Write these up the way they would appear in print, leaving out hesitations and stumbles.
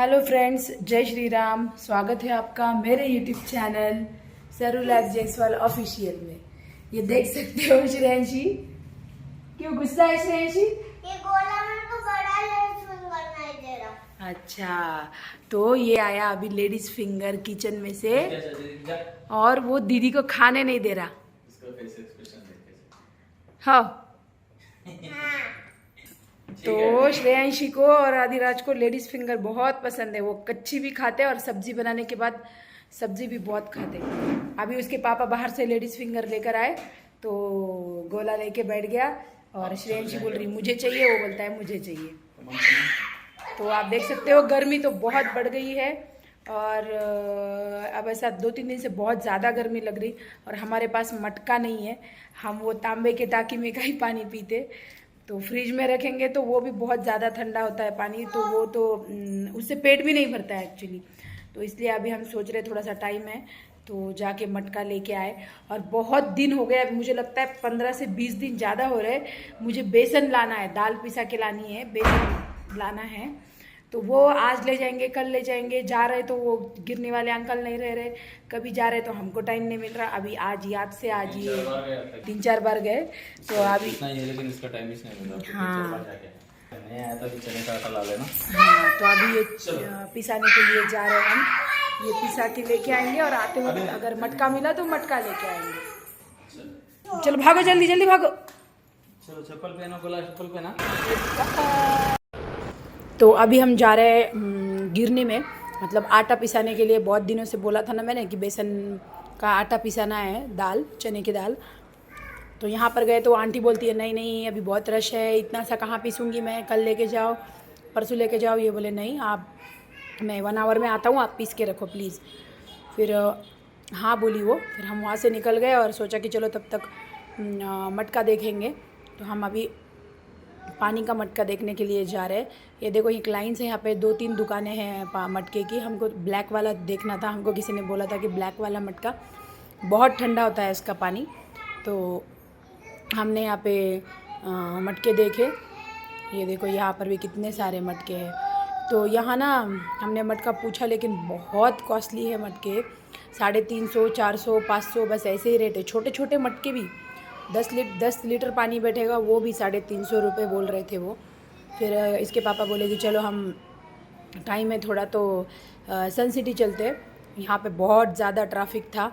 Hello friends, जय श्री राम। स्वागत है आपका मेरे यूट्यूब चैनल सरूलाल जायसवाल ऑफिशियल में। ये देख सकते हो श्रेयांशी, क्यों गुस्सा है श्रेयांशी? ये गोला मेरे को बड़ा लेडीज फिंगर नहीं दे रहा। अच्छा, तो ये आया अभी लेडीज फिंगर किचन में से और वो दीदी को खाने नहीं दे रहा। हाँ, तो श्रेयांशी को और आदिराज को लेडीज फिंगर बहुत पसंद है। वो कच्ची भी खाते हैं और सब्जी बनाने के बाद सब्जी भी बहुत खाते हैं। अभी उसके पापा बाहर से लेडीज फिंगर लेकर आए तो गोला लेके बैठ गया और श्रेयांशी बोल रही मुझे चाहिए, वो बोलता है मुझे चाहिए। तो आप देख सकते हो गर्मी तो बहुत बढ़ गई है और अब ऐसा 2-3 दिन से बहुत ज़्यादा गर्मी लग रही। और हमारे पास मटका नहीं है, हम वो तांबे के टाकी में का ही पानी पीते। तो फ्रिज में रखेंगे तो वो भी बहुत ज़्यादा ठंडा होता है पानी, तो वो तो उससे पेट भी नहीं भरता है एक्चुअली। तो इसलिए अभी हम सोच रहे थोड़ा सा टाइम है तो जाके मटका लेके आए। और बहुत दिन हो गए, मुझे लगता है 15 से 20 दिन ज़्यादा हो रहे। मुझे बेसन लाना है, दाल पिसा के लानी है, बेसन लाना है। तो वो आज ले जाएंगे, कल ले जाएंगे। जा रहे तो वो गिरने वाले अंकल नहीं रह रहे, कभी जा रहे तो हमको टाइम नहीं मिल रहा। अभी आज याद से आज ये 3-4 बार गए तो अभी लेकिन इसका टाइम ही नहीं मिल रहा। हाँ नहीं आया तो चने का आटा ला लेना। हाँ, तो अभी ये पिसाने के लिए जा रहे हैं हम। ये पिसा के लेके आएंगे और आते वक्त अगर मटका मिला तो मटका लेके आएंगे। चलो भागो, जल्दी जल्दी भागो। चलो चप्पल पहनो, गोला चप्पल पहना। तो अभी हम जा रहे हैं गिरने में, मतलब आटा पिसाने के लिए। बहुत दिनों से बोला था ना मैंने कि बेसन का आटा पिसाना है, दाल, चने की दाल। तो यहाँ पर गए तो आंटी बोलती है नहीं नहीं अभी बहुत रश है, इतना सा कहाँ पीसूँगी मैं, कल लेके जाओ, परसों लेके जाओ। ये बोले नहीं आप, मैं 1 आवर में आता हूँ, आप पीस के रखो प्लीज़। फिर हाँ बोली वो। फिर हम वहाँ से निकल गए और सोचा कि चलो तब तक मटका देखेंगे। तो हम अभी पानी का मटका देखने के लिए जा रहे हैं। ये देखो एक लाइन से यहाँ पे 2-3 दुकानें हैं मटके की। हमको ब्लैक वाला देखना था, हमको किसी ने बोला था कि ब्लैक वाला मटका बहुत ठंडा होता है इसका पानी। तो हमने यहाँ पे मटके देखे। ये देखो यहाँ पर भी कितने सारे मटके हैं। तो यहाँ ना हमने मटका पूछा लेकिन बहुत कॉस्टली है मटके। 350, 400, 500 बस ऐसे ही रेट है। छोटे छोटे मटके भी 10 लीटर पानी बैठेगा वो भी 350 रुपये बोल रहे थे वो। फिर इसके पापा बोले कि चलो हम टाइम है थोड़ा तो सन सिटी चलते हैं। यहाँ पे बहुत ज़्यादा ट्रैफिक था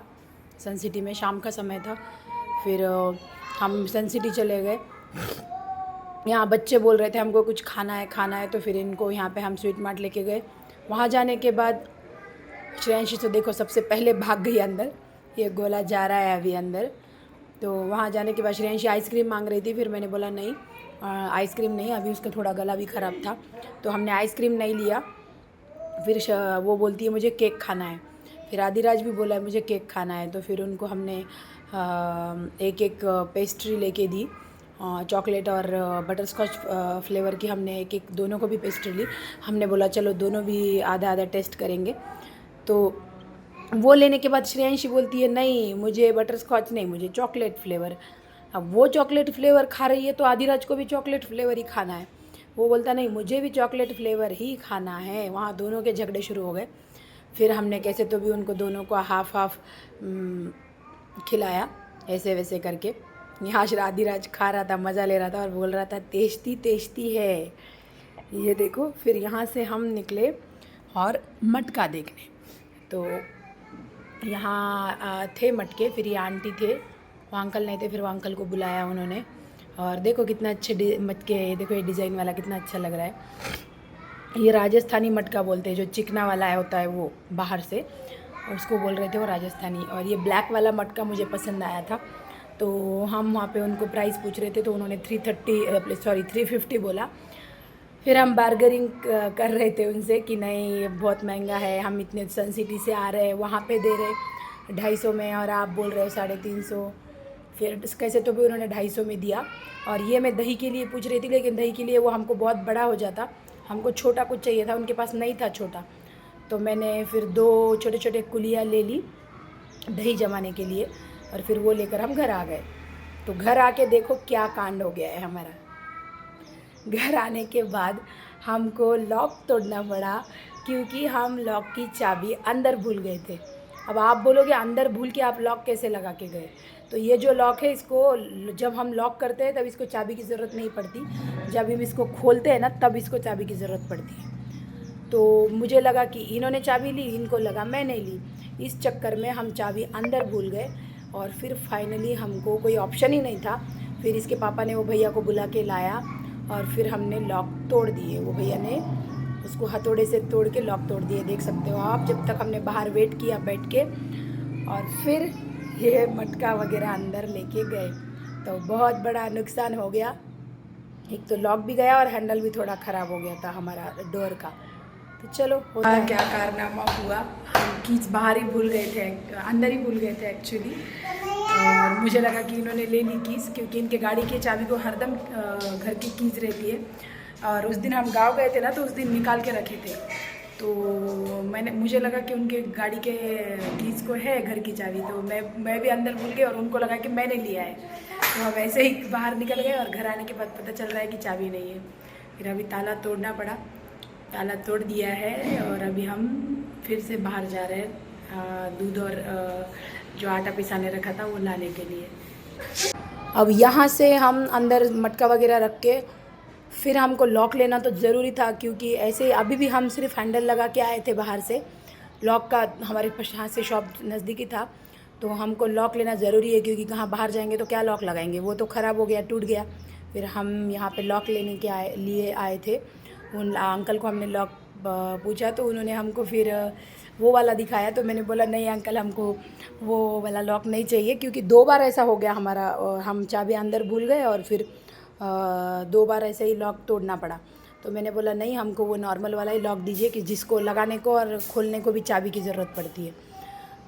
सन सिटी में, शाम का समय था। फिर हम सन सिटी चले गए। यहाँ बच्चे बोल रहे थे हमको कुछ खाना है, तो फिर इनको यहाँ पे हम स्वीट मार्ट लेके गए। वहाँ जाने के बाद श्रेयांशी तो देखो सबसे पहले भाग गई अंदर। ये गोला जा रहा है अभी अंदर। तो वहाँ जाने के बाद श्रेयांशी आइसक्रीम मांग रही थी। फिर मैंने बोला नहीं आइसक्रीम नहीं, अभी उसका थोड़ा गला भी ख़राब था तो हमने आइसक्रीम नहीं लिया। फिर वो बोलती है मुझे केक खाना है। फिर आदिराज भी बोला है मुझे केक खाना है। तो फिर उनको हमने एक पेस्ट्री लेके दी, चॉकलेट और बटरस्कॉच फ्लेवर की। हमने एक दोनों को भी पेस्ट्री ली। हमने बोला चलो दोनों भी आधा आधा टेस्ट करेंगे। तो वो लेने के बाद श्रेयांशी बोलती है नहीं मुझे बटरस्कॉच नहीं, मुझे चॉकलेट फ्लेवर। अब वो चॉकलेट फ्लेवर खा रही है तो आदिराज को भी चॉकलेट फ्लेवर ही खाना है। वो बोलता नहीं मुझे भी चॉकलेट फ्लेवर ही खाना है। वहाँ दोनों के झगड़े शुरू हो गए। फिर हमने कैसे तो भी उनको दोनों को हाफ खिलाया ऐसे वैसे करके। यहाँ आदिराज खा रहा था, मज़ा ले रहा था और बोल रहा था टेस्टी टेस्टी है। ये देखो फिर यहाँ से हम निकले और मटका देखने। तो यहाँ थे मटके। फिर ये आंटी थे, वो अंकल नहीं थे। फिर वो अंकल को बुलाया उन्होंने। और देखो कितना अच्छे मटके हैं। देखो ये डिज़ाइन वाला कितना अच्छा लग रहा है। ये राजस्थानी मटका बोलते हैं, जो चिकना वाला होता है वो बाहर से, उसको बोल रहे थे वो राजस्थानी। और ये ब्लैक वाला मटका मुझे पसंद आया था तो हम वहाँ पे उनको प्राइस पूछ रहे थे तो उन्होंने 350 बोला। फिर हम बार्गेनिंग कर रहे थे उनसे कि नहीं बहुत महंगा है, हम इतने सन सिटी से आ रहे हैं, वहाँ पे दे रहे 250 में और आप बोल रहे हो 350। फिर कैसे तो भी उन्होंने 250 में दिया। और ये मैं दही के लिए पूछ रही थी लेकिन दही के लिए वो हमको बहुत बड़ा हो जाता, हमको छोटा कुछ चाहिए था, उनके पास नहीं था छोटा। तो मैंने फिर 2 छोटे छोटे कुलियाँ ले ली दही जमाने के लिए और फिर वो लेकर हम घर आ गए। तो घर आके देखो क्या कांड हो गया है हमारा। घर आने के बाद हमको लॉक तोड़ना पड़ा क्योंकि हम लॉक की चाबी अंदर भूल गए थे। अब आप बोलोगे अंदर भूल के आप लॉक कैसे लगा के गए? तो ये जो लॉक है इसको जब हम लॉक करते हैं तब इसको चाबी की ज़रूरत नहीं पड़ती, जब हम इसको खोलते हैं ना तब इसको चाबी की ज़रूरत पड़ती है। तो मुझे लगा कि इन्होंने चाबी ली, इनको लगा मैंने ली, इस चक्कर में हम चाबी अंदर भूल गए और फिर फाइनली हमको कोई ऑप्शन ही नहीं था। फिर इसके पापा ने वो भैया को बुला के लाया और फिर हमने लॉक तोड़ दिए। वो भैया ने उसको हथौड़े से तोड़ के लॉक तोड़ दिए, देख सकते हो आप। जब तक हमने बाहर वेट किया बैठ के और फिर ये मटका वगैरह अंदर लेके गए, तो बहुत बड़ा नुकसान हो गया। एक तो लॉक भी गया और हैंडल भी थोड़ा ख़राब हो गया था हमारा डोर का। तो चलो होता है। क्या कारनामा हुआ, हम कीज बाहर ही भूल गए थे, अंदर ही भूल गए थे एक्चुअली। और मुझे लगा कि इन्होंने ले ली कीज़, क्योंकि इनके गाड़ी की चाबी को हरदम घर की कीज़ रहती है। और उस दिन हम गांव गए थे ना, तो उस दिन निकाल के रखे थे। तो मुझे लगा कि उनके गाड़ी के कीज़ को है घर की चाबी, तो मैं भी अंदर भूल गई और उनको लगा कि मैंने लिया है। तो हम ऐसे ही बाहर निकल गए और घर आने के बाद पता चल रहा है कि चाबी नहीं है। फिर अभी ताला तोड़ना पड़ा, ताला तोड़ दिया है और अभी हम फिर से बाहर जा रहे हैं दूध और जो आटा पिसाने रखा था वो लाने के लिए। अब यहाँ से हम अंदर मटका वगैरह रख के फिर हमको लॉक लेना तो ज़रूरी था, क्योंकि ऐसे अभी भी हम सिर्फ हैंडल लगा के आए थे बाहर से। लॉक का हमारे यहाँ से शॉप नज़दीकी था, तो हमको लॉक लेना ज़रूरी है, क्योंकि कहाँ बाहर जाएंगे तो क्या लॉक लगाएंगे, वो तो ख़राब हो गया, टूट गया। फिर हम यहाँ पे लॉक लेने के लिए आए थे। उन अंकल को हमने लॉक पूछा तो उन्होंने हमको फिर वो वाला दिखाया। तो मैंने बोला नहीं अंकल, हमको वो वाला लॉक नहीं चाहिए, क्योंकि 2 बार ऐसा हो गया हमारा, हम चाबी अंदर भूल गए और फिर 2 बार ऐसे ही लॉक तोड़ना पड़ा। तो मैंने बोला नहीं, हमको वो नॉर्मल वाला ही लॉक दीजिए कि जिसको लगाने को और खोलने को भी चाबी की ज़रूरत पड़ती है।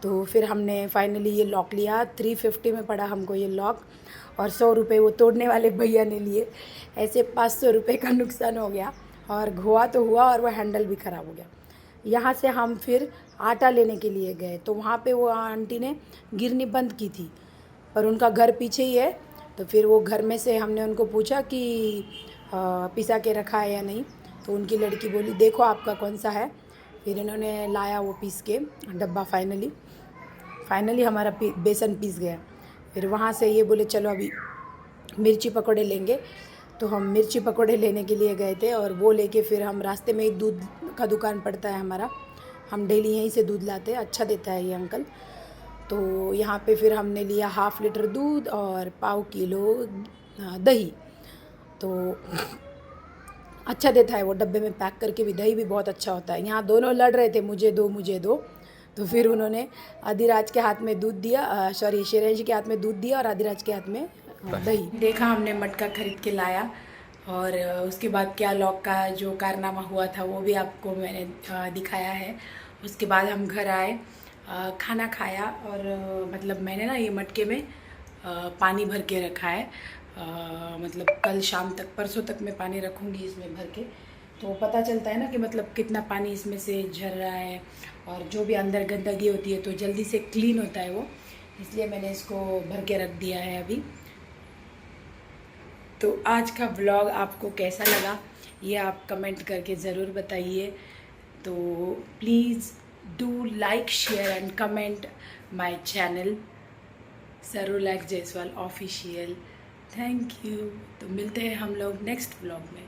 तो फिर हमने फाइनली ये लॉक लिया। 350 में पड़ा हमको ये लॉक और 100 रुपये वो तोड़ने वाले भैया ने लिए। ऐसे 500 रुपये का नुकसान हो गया और हुआ तो हुआ और वह हैंडल भी ख़राब हो गया। यहाँ से हम फिर आटा लेने के लिए गए, तो वहाँ पे वो आंटी ने गिरनी बंद की थी, पर उनका घर पीछे ही है। तो फिर वो घर में से हमने उनको पूछा कि पिसा के रखा है या नहीं, तो उनकी लड़की बोली देखो आपका कौन सा है। फिर इन्होंने लाया वो पीस के डब्बा। फाइनली हमारा बेसन पीस गया। फिर वहाँ से ये बोले चलो अभी मिर्ची पकौड़े लेंगे, तो हम मिर्ची पकौड़े लेने के लिए गए थे। और वो लेके फिर हम रास्ते में एक दूध का दुकान पड़ता है हमारा, हम डेली यहीं से दूध लाते हैं, अच्छा देता है ये अंकल। तो यहाँ पे फिर हमने लिया 1/2 लीटर दूध और 1/4 किलो दही। तो अच्छा देता है वो, डब्बे में पैक करके भी, दही भी बहुत अच्छा होता है। यहाँ दोनों लड़ रहे थे मुझे दो। तो फिर उन्होंने आदिराज के हाथ में दूध दिया, सॉरी शेरंज के हाथ में दूध दिया और आदिराज के हाथ में दही। देखा हमने मटका खरीद के लाया और उसके बाद क्या लॉक का जो कारनामा हुआ था वो भी आपको मैंने दिखाया है। उसके बाद हम घर आए, खाना खाया और मतलब मैंने ना ये मटके में पानी भर के रखा है। मतलब कल शाम तक, परसों तक मैं पानी रखूँगी इसमें भर के, तो पता चलता है ना कि मतलब कितना पानी इसमें से झर रहा है और जो भी अंदर गंदगी होती है तो जल्दी से क्लीन होता है वो, इसलिए मैंने इसको भर के रख दिया है अभी। तो आज का व्लॉग आपको कैसा लगा ये आप कमेंट करके ज़रूर बताइए। तो please do like share and comment my channel सरूलेक्स जायसवाल ऑफिशियल। Thank you. तो मिलते हैं हम लोग नेक्स्ट व्लॉग में।